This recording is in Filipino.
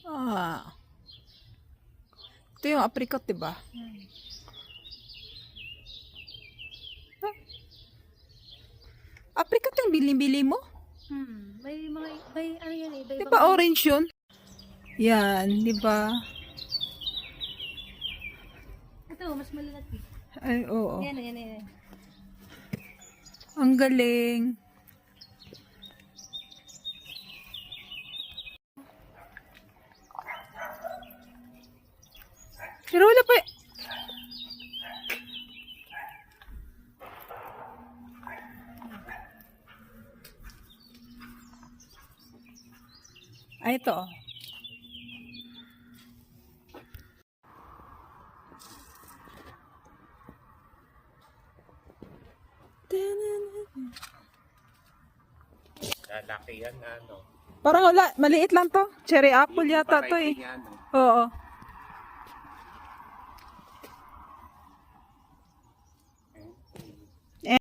Ah. Ito yung apricot, diba? Apricot yung bili-bili mo? May mga, may ano yan eh. Di ba orange yun? Yan, di ba? Ito, mas malalaki. Ay, oo. Yan. Ang galing. Pero wala pa. Ay, ito. Lalaki yan, ano. Parang wala, maliit lang to. Cherry apple yata to eh. Variety niya, no? Oo.